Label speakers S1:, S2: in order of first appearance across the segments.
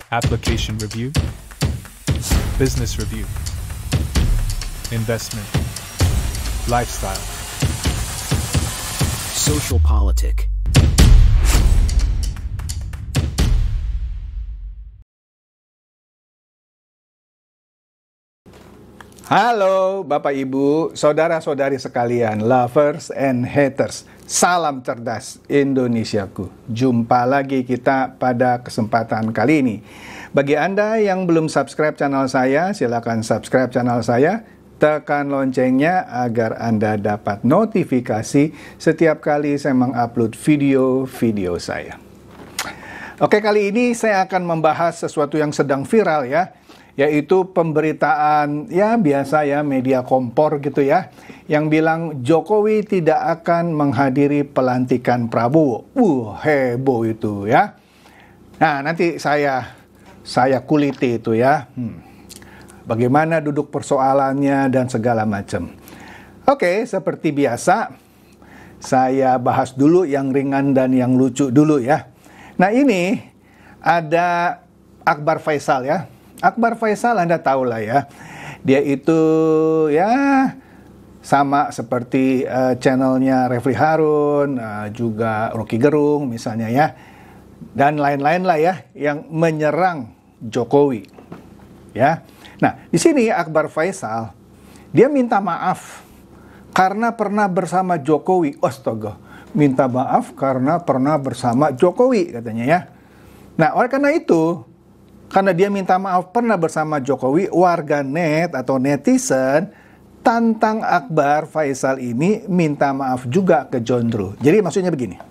S1: application review, business review, investment, lifestyle,
S2: social politic.
S3: Halo Bapak Ibu, saudara-saudari sekalian, lovers and haters. Salam cerdas Indonesiaku. Jumpa lagi kita pada kesempatan kali ini. Bagi Anda yang belum subscribe channel saya, silakan subscribe channel saya. Tekan loncengnya agar Anda dapat notifikasi setiap kali saya mengupload video-video saya. Oke, kali ini saya akan membahas sesuatu yang sedang viral ya, yaitu pemberitaan ya biasa ya, media kompor gitu ya, yang bilang Jokowi tidak akan menghadiri pelantikan Prabowo. Heboh itu ya. Nah, nanti saya kuliti itu ya. Bagaimana duduk persoalannya dan segala macam. Oke, seperti biasa saya bahas dulu yang ringan dan yang lucu dulu ya. Nah, ini ada Akbar Faisal ya. Akbar Faisal Anda tahu lah ya, dia itu ya sama seperti channelnya Refli Harun, juga Rocky Gerung misalnya ya, dan lain-lain lah ya, yang menyerang Jokowi ya. Nah, di sini Akbar Faisal dia minta maaf karena pernah bersama Jokowi. Astaga, minta maaf karena pernah bersama Jokowi katanya ya. Nah, oleh karena itu, karena dia minta maaf pernah bersama Jokowi, warga net atau netizen tantang Akbar Faisal ini minta maaf juga ke Jondro. Jadi maksudnya begini,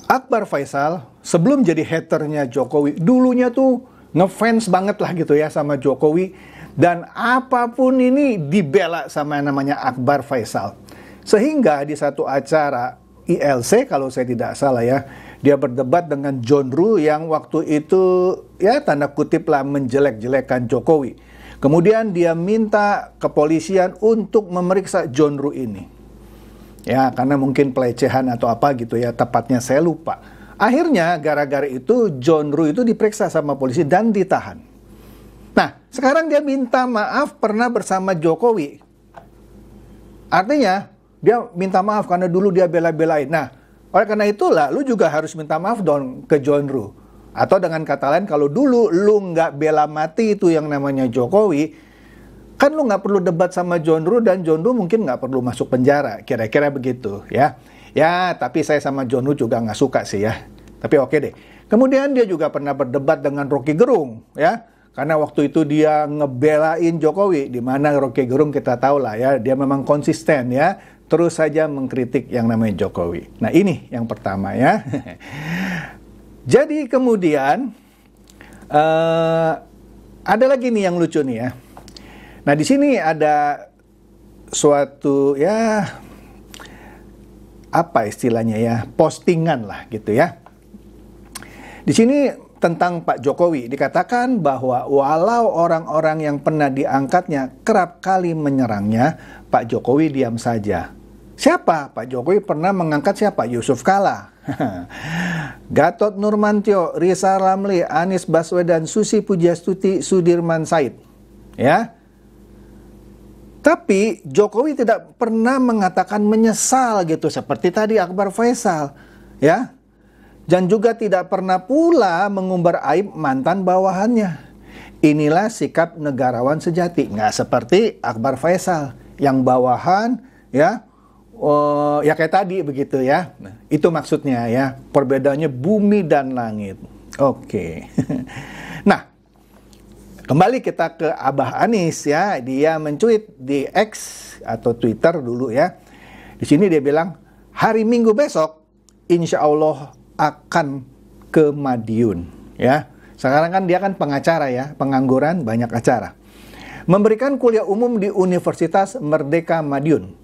S3: Akbar Faisal sebelum jadi haternya Jokowi, dulunya tuh ngefans banget lah gitu ya sama Jokowi, dan apapun ini dibela sama yang namanya Akbar Faisal. Sehingga di satu acara ILC kalau saya tidak salah ya, dia berdebat dengan Jondro yang waktu itu ya tanda kutip lah menjelek-jelekan Jokowi. Kemudian dia minta kepolisian untuk memeriksa Jondro ini. Ya, karena mungkin pelecehan atau apa gitu ya, tepatnya saya lupa. Akhirnya gara-gara itu Jondro itu diperiksa sama polisi dan ditahan. Nah, sekarang dia minta maaf pernah bersama Jokowi. Artinya dia minta maaf karena dulu dia bela-belain. Nah, oleh karena itulah, lu juga harus minta maaf dong ke Jondro. Atau dengan kata lain, kalau dulu lu nggak bela mati itu yang namanya Jokowi, kan lu nggak perlu debat sama Jondro dan Jondro mungkin nggak perlu masuk penjara. Kira-kira begitu ya. Ya, tapi saya sama Jondro juga nggak suka sih ya. Tapi oke deh. Kemudian dia juga pernah berdebat dengan Rocky Gerung ya. Karena waktu itu dia ngebelain Jokowi, di mana Rocky Gerung kita tahu lah ya, dia memang konsisten ya, terus saja mengkritik yang namanya Jokowi. Nah, ini yang pertama ya. Jadi kemudian ada lagi nih yang lucu nih ya. Nah, di sini ada suatu ya apa istilahnya ya, postingan lah gitu ya. Di sini tentang Pak Jokowi dikatakan bahwa walau orang-orang yang pernah diangkatnya kerap kali menyerangnya, Pak Jokowi diam saja. Siapa? Pak Jokowi pernah mengangkat siapa? Yusuf Kala, Gatot Nurmantio, Rizal Ramli, Anies Baswedan, Susi Pujiastuti, Sudirman Said. Ya. Tapi Jokowi tidak pernah mengatakan menyesal gitu seperti tadi Akbar Faisal, ya. Dan juga tidak pernah pula mengumbar aib mantan bawahannya. Inilah sikap negarawan sejati, nggak seperti Akbar Faisal yang bawahan, ya. Ya kayak tadi begitu ya. Nah, itu maksudnya ya. Perbedaannya bumi dan langit. Oke. Nah, kembali kita ke Abah Anies ya. Dia mencuit di X atau Twitter dulu ya. Di sini dia bilang, hari Minggu besok insya Allah akan ke Madiun ya. Sekarang kan dia kan pengacara ya, pengangguran, banyak acara. Memberikan kuliah umum di Universitas Merdeka Madiun.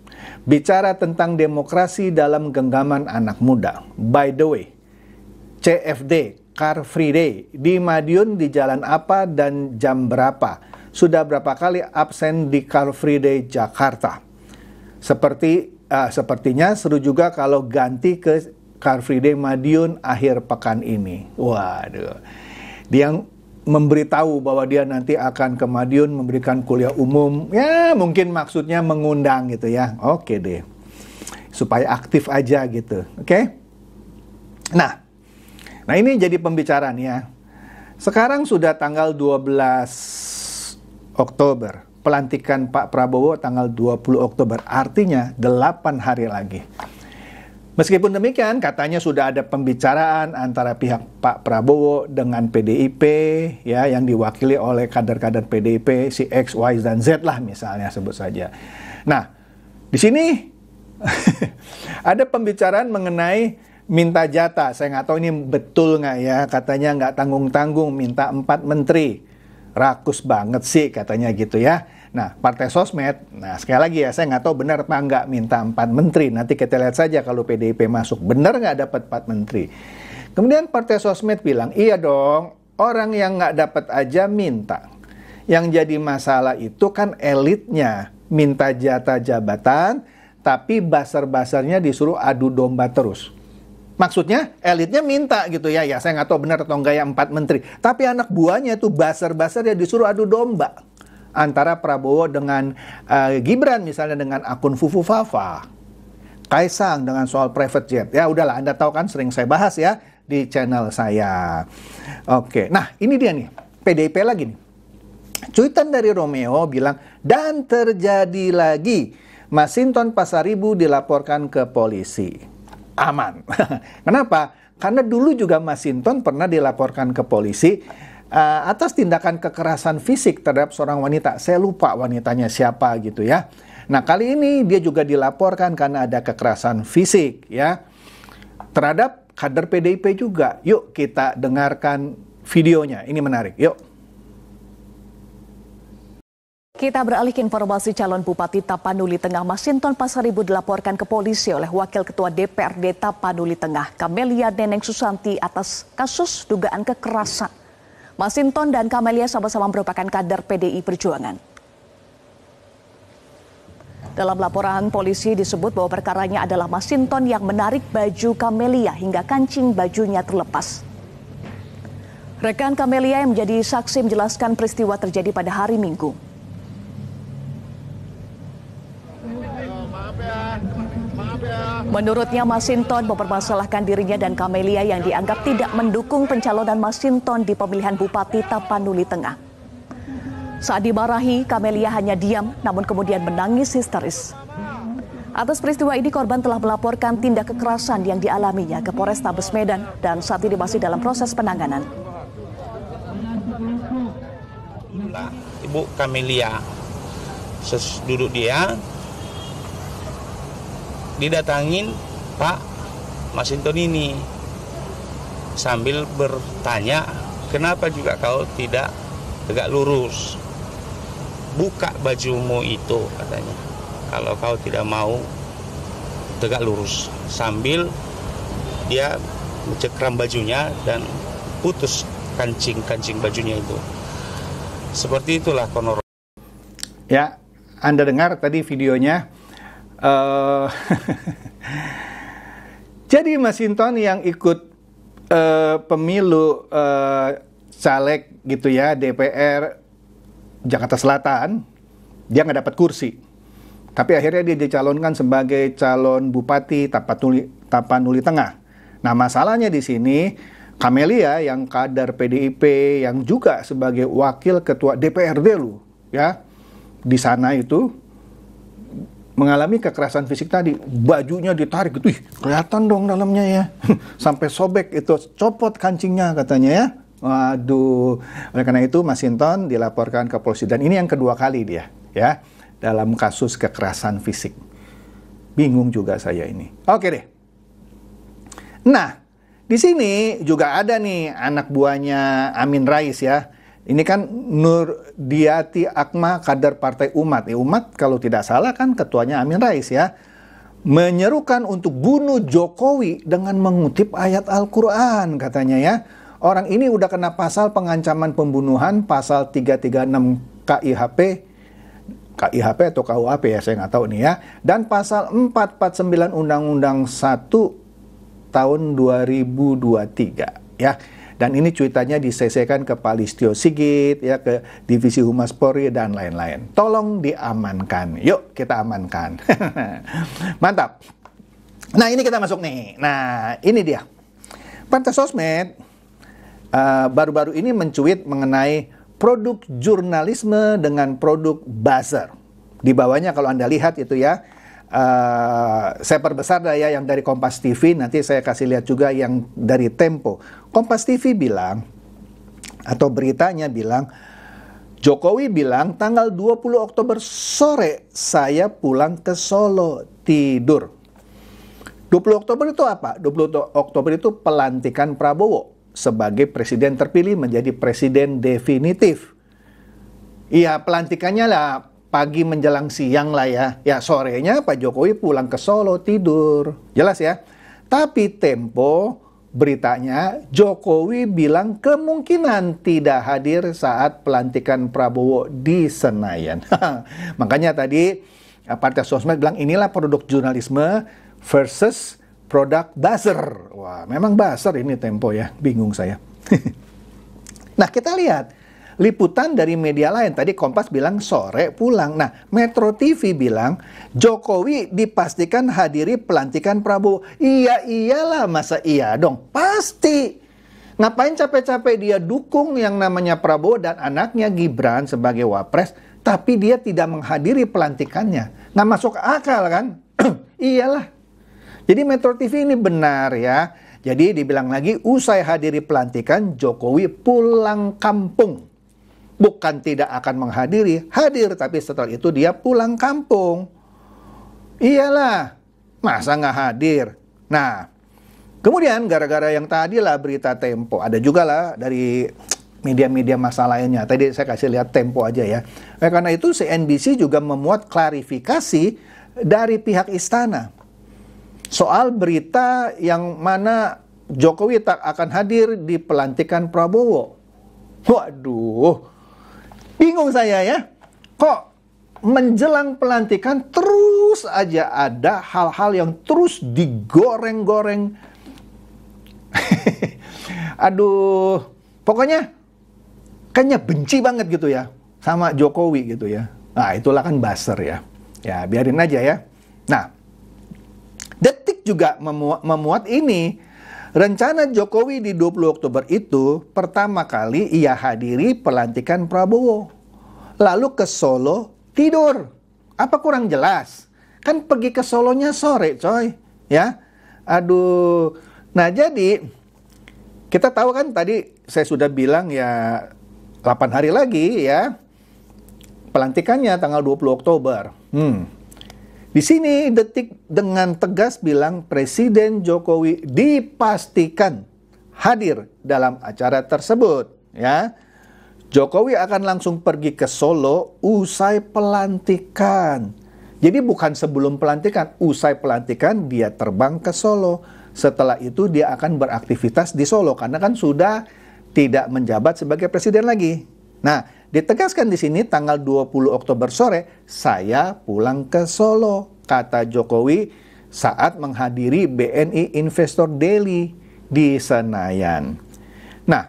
S3: Bicara tentang demokrasi dalam genggaman anak muda. By the way, CFD, Car Free Day, di Madiun di jalan apa dan jam berapa? Sudah berapa kali absen di Car Free Day Jakarta? Sepertinya seru juga kalau ganti ke Car Free Day Madiun akhir pekan ini. Waduh. Dia memberitahu bahwa dia nanti akan ke Madiun memberikan kuliah umum. Ya, mungkin maksudnya mengundang gitu ya. Oke deh. Supaya aktif aja gitu. Oke? Nah ini jadi pembicaraan ya. Sekarang sudah tanggal 12 Oktober. Pelantikan Pak Prabowo tanggal 20 Oktober. Artinya 8 hari lagi. Meskipun demikian, katanya sudah ada pembicaraan antara pihak Pak Prabowo dengan PDIP, ya, yang diwakili oleh kader-kader PDIP, si X, Y, dan Z lah misalnya sebut saja. Nah, di sini ada pembicaraan mengenai minta jatah. Saya nggak tahu ini betul nggak ya, katanya nggak tanggung-tanggung minta 4 menteri. Rakus banget sih katanya gitu ya. Nah, Partai Sosmed, nah sekali lagi ya, saya nggak tahu benar apa nggak minta 4 menteri. Nanti kita lihat saja kalau PDIP masuk, benar nggak dapat 4 menteri. Kemudian Partai Sosmed bilang, iya dong, orang yang nggak dapat aja minta. Yang jadi masalah itu kan elitnya minta jatah jabatan, tapi basar-basarnya disuruh adu domba terus. Maksudnya elitnya minta gitu ya, ya saya nggak tahu benar atau enggak ya 4 menteri. Tapi anak buahnya tuh basar-basar ya disuruh adu domba. Antara Prabowo dengan Gibran misalnya dengan akun Fufu Fafa. Kaisang dengan soal private jet. Ya udahlah, Anda tahu kan sering saya bahas ya di channel saya. Oke, nah ini dia nih, PDIP lagi nih. Cuitan dari Romeo bilang, dan terjadi lagi, Masinton Pasaribu dilaporkan ke polisi. Aman. Kenapa? Karena dulu juga Masinton pernah dilaporkan ke polisi atas tindakan kekerasan fisik terhadap seorang wanita. Saya lupa wanitanya siapa gitu ya. Nah, kali ini dia juga dilaporkan karena ada kekerasan fisik ya terhadap kader PDIP juga. Yuk kita dengarkan videonya. Ini menarik. Yuk.
S2: Kita beralih ke informasi calon Bupati Tapanuli Tengah. Masinton Pasaribu dilaporkan ke polisi oleh Wakil Ketua DPRD Tapanuli Tengah, Kamelia Neneng Susanti, atas kasus dugaan kekerasan. Masinton dan Kamelia sama-sama merupakan kader PDI Perjuangan. Dalam laporan polisi disebut bahwa perkaranya adalah Masinton yang menarik baju Kamelia hingga kancing bajunya terlepas. Rekan Kamelia yang menjadi saksi menjelaskan peristiwa terjadi pada hari Minggu. Menurutnya Masinton mempermasalahkan dirinya dan Kamelia yang dianggap tidak mendukung pencalonan Masinton di pemilihan Bupati Tapanuli Tengah. Saat dimarahi, Kamelia hanya diam namun kemudian menangis histeris. Atas peristiwa ini korban telah melaporkan tindak kekerasan yang dialaminya ke Polrestabes Medan dan saat ini masih dalam proses penanganan.
S4: Ibu Kamelia duduk dia didatangin Pak Masinton ini sambil bertanya, kenapa juga kau tidak tegak lurus, buka bajumu itu katanya, kalau kau tidak mau tegak lurus, sambil dia mencekram bajunya dan putus kancing bajunya itu. Seperti itulah kronologi.
S3: Ya, Anda dengar tadi videonya. Jadi Masinton yang ikut pemilu caleg gitu ya, DPR Jakarta Selatan, dia nggak dapat kursi. Tapi akhirnya dia dicalonkan sebagai calon Bupati Tapanuli Tengah. Nah, masalahnya di sini Kamelia yang kader PDIP yang juga sebagai wakil ketua DPRD lu ya di sana itu mengalami kekerasan fisik tadi, bajunya ditarik gitu, kelihatan dong dalamnya ya, sampai sobek itu, copot kancingnya katanya ya. Waduh, oleh karena itu Masinton dilaporkan ke polisi dan ini yang kedua kali dia ya dalam kasus kekerasan fisik. Bingung juga saya ini. Oke deh. Nah, di sini juga ada nih anak buahnya Amin Rais ya. Ini kan Nurdiati Akma, kader Partai Umat. Umat kalau tidak salah kan ketuanya Amin Rais ya. Menyerukan untuk bunuh Jokowi dengan mengutip ayat Al-Quran katanya ya. Orang ini udah kena pasal pengancaman pembunuhan, pasal 336 KIHP atau KUHP ya, saya nggak tahu nih ya. Dan pasal 449 Undang-Undang 1 tahun 2023 ya. Dan ini cuitannya disesekan ke Pak Listio Sigit, ya, ke Divisi Humas Polri dan lain-lain. Tolong diamankan. Yuk kita amankan. Mantap. Nah ini kita masuk nih. Nah ini dia. Pantai Sosmed baru-baru ini mencuit mengenai produk jurnalisme dengan produk buzzer. Di bawahnya kalau Anda lihat itu ya, saya perbesar dah ya yang dari Kompas TV, nanti saya kasih lihat juga yang dari Tempo. Kompas TV bilang, atau beritanya bilang, Jokowi bilang tanggal 20 Oktober sore saya pulang ke Solo tidur. 20 Oktober itu apa? 20 Oktober itu pelantikan Prabowo sebagai presiden terpilih menjadi presiden definitif. Iya, pelantikannya lah pagi menjelang siang lah ya. Ya, sorenya Pak Jokowi pulang ke Solo tidur. Jelas ya? Tapi Tempo beritanya Jokowi bilang kemungkinan tidak hadir saat pelantikan Prabowo di Senayan. Makanya tadi Partai Sosmed bilang inilah produk jurnalisme versus produk buzzer. Wah, memang buzzer ini Tempo ya. Bingung saya. Nah, kita lihat liputan dari media lain. Tadi Kompas bilang sore pulang. Nah, Metro TV bilang Jokowi dipastikan hadiri pelantikan Prabowo. Iya, iyalah, masa iya dong? Pasti. Ngapain capek-capek dia dukung yang namanya Prabowo dan anaknya Gibran sebagai wapres, tapi dia tidak menghadiri pelantikannya. Nggak masuk akal kan? Iyalah. Jadi Metro TV ini benar ya. Jadi dibilang lagi usai hadiri pelantikan Jokowi pulang kampung. Bukan tidak akan menghadiri, hadir tapi setelah itu dia pulang kampung. Iyalah, masa nggak hadir? Nah, kemudian gara-gara yang tadi lah berita Tempo, ada juga lah dari media-media masa lainnya. Tadi saya kasih lihat Tempo aja ya. Karena itu CNBC juga memuat klarifikasi dari pihak istana soal berita yang mana Jokowi tak akan hadir di pelantikan Prabowo. Waduh, bingung saya ya. Kok menjelang pelantikan terus aja ada hal-hal yang terus digoreng-goreng. Aduh, pokoknya kayaknya benci banget gitu ya sama Jokowi gitu ya. Nah, itulah kan buzzer ya. Ya, biarin aja ya. Nah, Detik juga memuat ini. Rencana Jokowi di 20 Oktober itu pertama kali ia hadiri pelantikan Prabowo. Lalu ke Solo tidur. Apa kurang jelas? Kan pergi ke Solonya sore, coy. Ya. Aduh. Nah, jadi kita tahu kan tadi saya sudah bilang ya 8 hari lagi ya pelantikannya tanggal 20 Oktober. Di sini Detik dengan tegas bilang Presiden Jokowi dipastikan hadir dalam acara tersebut. Ya, Jokowi akan langsung pergi ke Solo usai pelantikan. Jadi bukan sebelum pelantikan, usai pelantikan dia terbang ke Solo. Setelah itu dia akan beraktivitas di Solo karena kan sudah tidak menjabat sebagai presiden lagi. Nah, ditegaskan di sini tanggal 20 Oktober sore, saya pulang ke Solo, kata Jokowi saat menghadiri BNI Investor Daily di Senayan. Nah,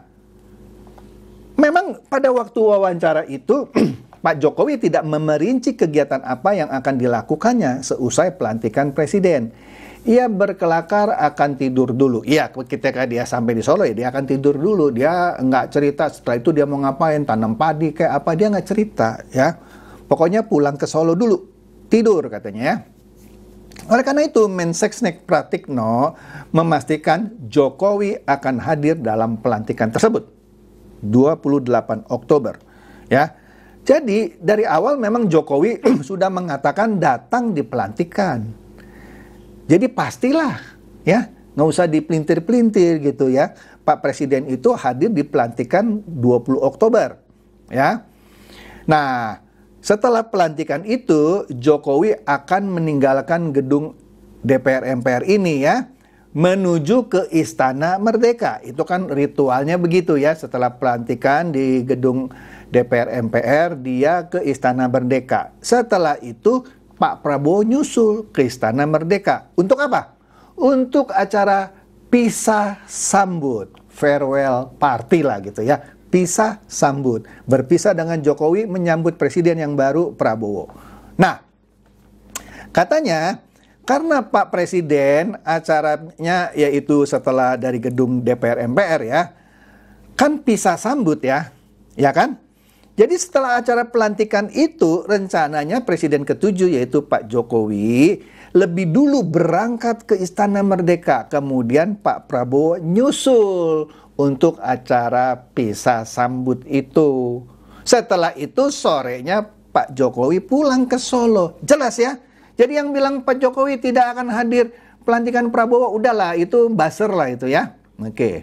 S3: memang pada waktu wawancara itu, Pak Jokowi tidak memerinci kegiatan apa yang akan dilakukannya seusai pelantikan presiden. Ia berkelakar akan tidur dulu. Iya, ketika dia sampai di Solo ya dia akan tidur dulu. Dia nggak cerita setelah itu dia mau ngapain, tanam padi kayak apa, dia nggak cerita ya. Pokoknya pulang ke Solo dulu, tidur katanya ya. Oleh karena itu Mensesnek Pratikno memastikan Jokowi akan hadir dalam pelantikan tersebut 28 Oktober ya. Jadi dari awal memang Jokowi sudah mengatakan datang di pelantikan. Jadi pastilah ya, nggak usah dipelintir-pelintir gitu ya. Pak Presiden itu hadir di pelantikan 20 Oktober ya. Nah, setelah pelantikan itu Jokowi akan meninggalkan gedung DPR MPR ini ya, menuju ke Istana Merdeka. Itu kan ritualnya begitu ya, setelah pelantikan di gedung DPR MPR dia ke Istana Merdeka. Setelah itu Pak Prabowo nyusul ke Istana Merdeka. Untuk apa? Untuk acara pisah sambut, farewell party lah gitu ya. Pisah sambut. Berpisah dengan Jokowi menyambut presiden yang baru Prabowo. Nah, katanya karena Pak Presiden acaranya yaitu setelah dari gedung DPR MPR ya, kan pisah sambut ya kan? Jadi setelah acara pelantikan itu rencananya Presiden ke-7 yaitu Pak Jokowi lebih dulu berangkat ke Istana Merdeka. Kemudian Pak Prabowo nyusul untuk acara pisah sambut itu. Setelah itu sorenya Pak Jokowi pulang ke Solo. Jelas ya? Jadi yang bilang Pak Jokowi tidak akan hadir pelantikan Prabowo, udahlah itu buzzer lah itu ya. Oke.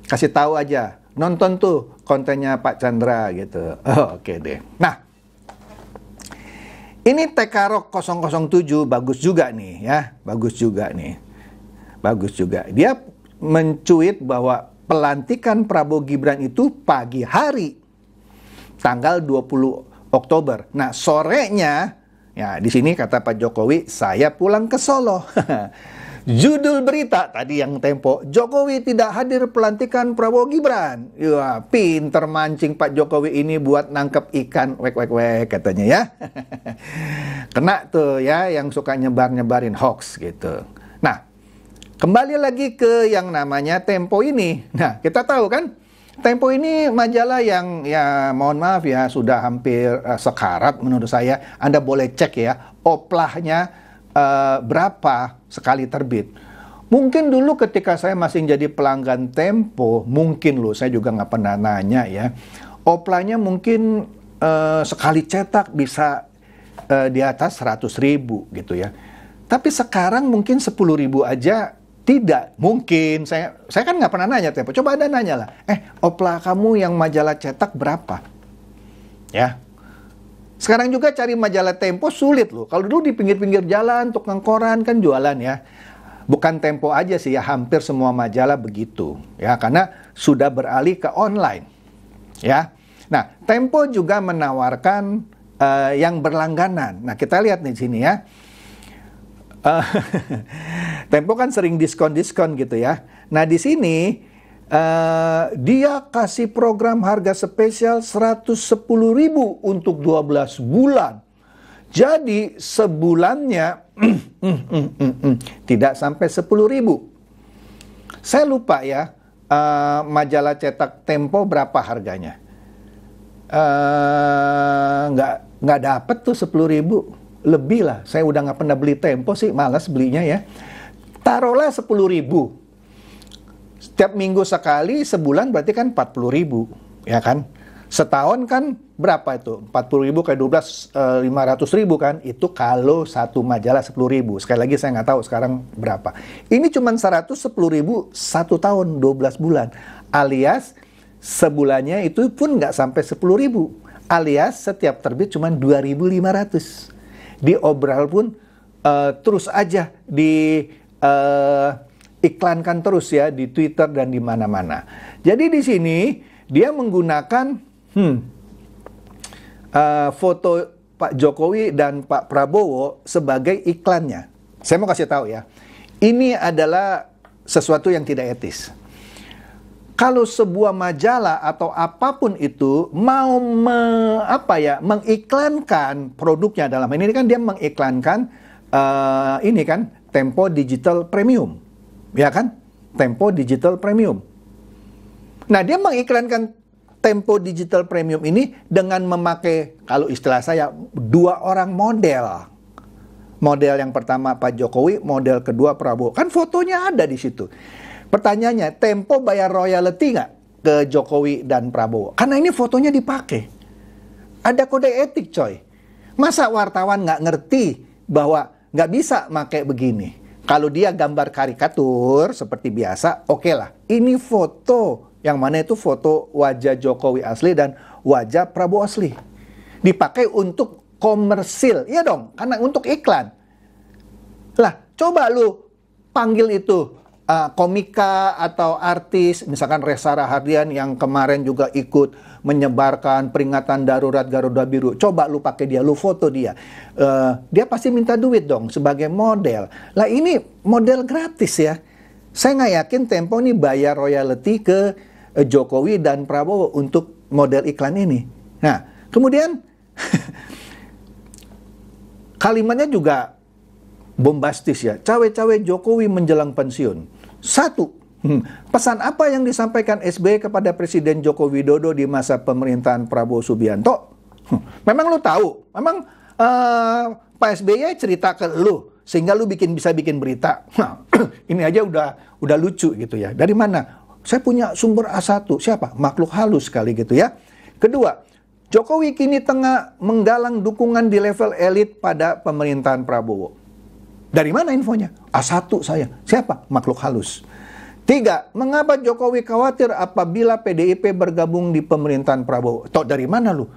S3: Kasih tahu aja. Nonton tuh kontennya Pak Chandra gitu. Oke deh. Nah, ini Tekarok 007 bagus juga nih ya. Bagus juga nih. Bagus juga. Dia mencuit bahwa pelantikan Prabowo Gibran itu pagi hari. Tanggal 20 Oktober. Nah, sorenya ya di sini kata Pak Jokowi, saya pulang ke Solo. Judul berita tadi yang Tempo, Jokowi tidak hadir pelantikan Prabowo Gibran. Ya, pinter mancing Pak Jokowi ini buat nangkep ikan, wek katanya ya. Kena tuh ya yang suka nyebarin hoax gitu. Nah, kembali lagi ke yang namanya Tempo ini. Nah, kita tahu kan, Tempo ini majalah yang ya mohon maaf ya sudah hampir sekarat menurut saya. Anda boleh cek ya, oplahnya berapa sekali terbit. Mungkin dulu ketika saya masih jadi pelanggan Tempo, mungkin loh, saya juga nggak pernah nanya ya, oplahnya mungkin sekali cetak bisa di atas 100.000 gitu ya. Tapi sekarang mungkin 10.000 aja tidak. Mungkin, saya kan nggak pernah nanya Tempo, coba Anda nanya lah, oplah kamu yang majalah cetak berapa? Ya. Sekarang juga cari majalah Tempo sulit loh. Kalau dulu di pinggir-pinggir jalan, tukang koran kan jualan ya. Bukan Tempo aja sih ya, hampir semua majalah begitu. Ya, karena sudah beralih ke online. Ya. Nah, Tempo juga menawarkan yang berlangganan. Nah, kita lihat nih sini ya. Tempo kan sering diskon-diskon gitu ya. Nah, di sini dia kasih program harga spesial 110.000 untuk 12 bulan. Jadi sebulannya tidak sampai 10.000. Saya lupa ya, majalah cetak Tempo berapa harganya. Nggak dapet tuh 10.000. Lebih lah, saya udah nggak pernah beli Tempo sih, malas belinya ya. Taruhlah 10.000. Setiap minggu sekali, sebulan berarti kan 40.000, ya kan? Setahun kan berapa itu? 40.000 kali 12, 500.000 kan? Itu kalau satu majalah 10.000. Sekali lagi saya nggak tahu sekarang berapa. Ini cuma 110.000 satu tahun, 12 bulan. Alias sebulannya itu pun nggak sampai 10.000. Alias setiap terbit cuma 2.500. Diobral pun terus aja iklankan terus ya di Twitter dan di mana-mana. Jadi di sini dia menggunakan foto Pak Jokowi dan Pak Prabowo sebagai iklannya. Saya mau kasih tahu ya, ini adalah sesuatu yang tidak etis. Kalau sebuah majalah atau apapun itu mau mengiklankan produknya, dalam ini kan dia mengiklankan ini kan Tempo Digital Premium. Ya kan? Tempo Digital Premium. Nah, dia mengiklankan Tempo Digital Premium ini dengan memakai, kalau istilah saya, 2 orang model. Model yang pertama Pak Jokowi, model kedua Prabowo. Kan fotonya ada di situ. Pertanyaannya, Tempo bayar royalti nggak ke Jokowi dan Prabowo? Karena ini fotonya dipakai. Ada kode etik, coy. Masa wartawan nggak ngerti bahwa nggak bisa pakai begini? Kalau dia gambar karikatur seperti biasa, oke lah. Ini foto, yang mana itu foto wajah Jokowi asli dan wajah Prabowo asli. Dipakai untuk komersil, iya dong, karena untuk iklan. Lah, coba lu panggil itu komika atau artis, misalkan Reza Rahardian yang kemarin juga ikut menyebarkan peringatan darurat Garuda Biru. Coba lu pakai dia, lu foto dia. Dia pasti minta duit dong sebagai model. Lah ini model gratis ya. Saya nggak yakin Tempo nih bayar royalti ke Jokowi dan Prabowo untuk model iklan ini. Nah, kemudian kalimatnya juga bombastis ya. Cawe-cawe Jokowi menjelang pensiun. Satu, pesan apa yang disampaikan SBY kepada Presiden Joko Widodo di masa pemerintahan Prabowo Subianto? Memang lu tahu? Memang Pak SBY cerita ke lu sehingga lu bisa bikin berita. Nah, ini aja udah lucu gitu ya. Dari mana? Saya punya sumber A1. Siapa? Makhluk halus kali gitu ya. Kedua, Jokowi kini tengah menggalang dukungan di level elit pada pemerintahan Prabowo. Dari mana infonya? A1 saya. Siapa? Makhluk halus. 3. Mengapa Jokowi khawatir apabila PDIP bergabung di pemerintahan Prabowo? Tahu dari mana lu?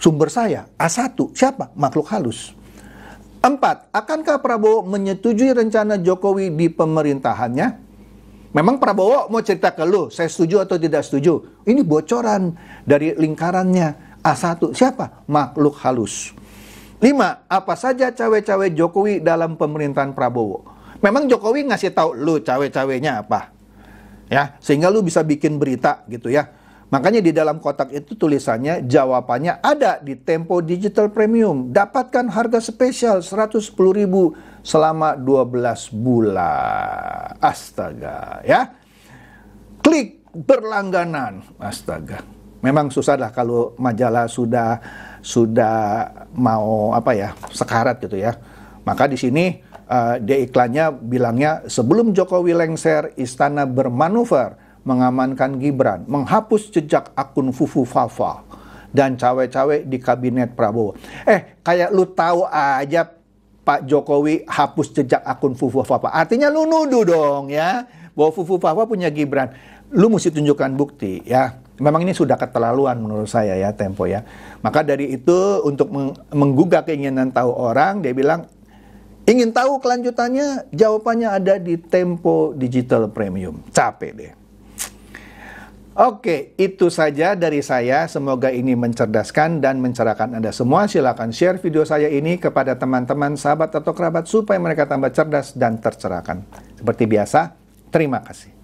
S3: Sumber saya. A1. Siapa? Makhluk halus. 4. Akankah Prabowo menyetujui rencana Jokowi di pemerintahannya? Memang Prabowo mau cerita ke lu, saya setuju atau tidak setuju. Ini bocoran dari lingkarannya. A1. Siapa? Makhluk halus. 5. Apa saja cawe-cawe Jokowi dalam pemerintahan Prabowo? Memang Jokowi ngasih tahu lu cawe-cawenya apa? Ya, sehingga lu bisa bikin berita gitu ya. Makanya di dalam kotak itu tulisannya, jawabannya ada di Tempo Digital Premium. Dapatkan harga spesial 110.000 selama 12 bulan. Astaga, ya. Klik berlangganan. Astaga. Memang susah lah kalau majalah sudah mau sekarat gitu ya. Maka di sini dia iklannya bilangnya, sebelum Jokowi lengser, istana bermanuver mengamankan Gibran, menghapus jejak akun Fufu Fafa dan cawe-cawe di kabinet Prabowo. Kayak lu tahu aja Pak Jokowi hapus jejak akun Fufu Fafa. Artinya lu nuduh dong ya bahwa Fufu Fafa punya Gibran. Lu mesti tunjukkan bukti ya. Memang ini sudah keterlaluan menurut saya ya Tempo ya. Maka dari itu untuk menggugah keinginan tahu orang, dia bilang ingin tahu kelanjutannya, jawabannya ada di Tempo Digital Premium. Capek deh. Oke, itu saja dari saya. Semoga ini mencerdaskan dan mencerahkan Anda semua. Silakan share video saya ini kepada teman-teman, sahabat atau kerabat supaya mereka tambah cerdas dan tercerahkan. Seperti biasa, terima kasih.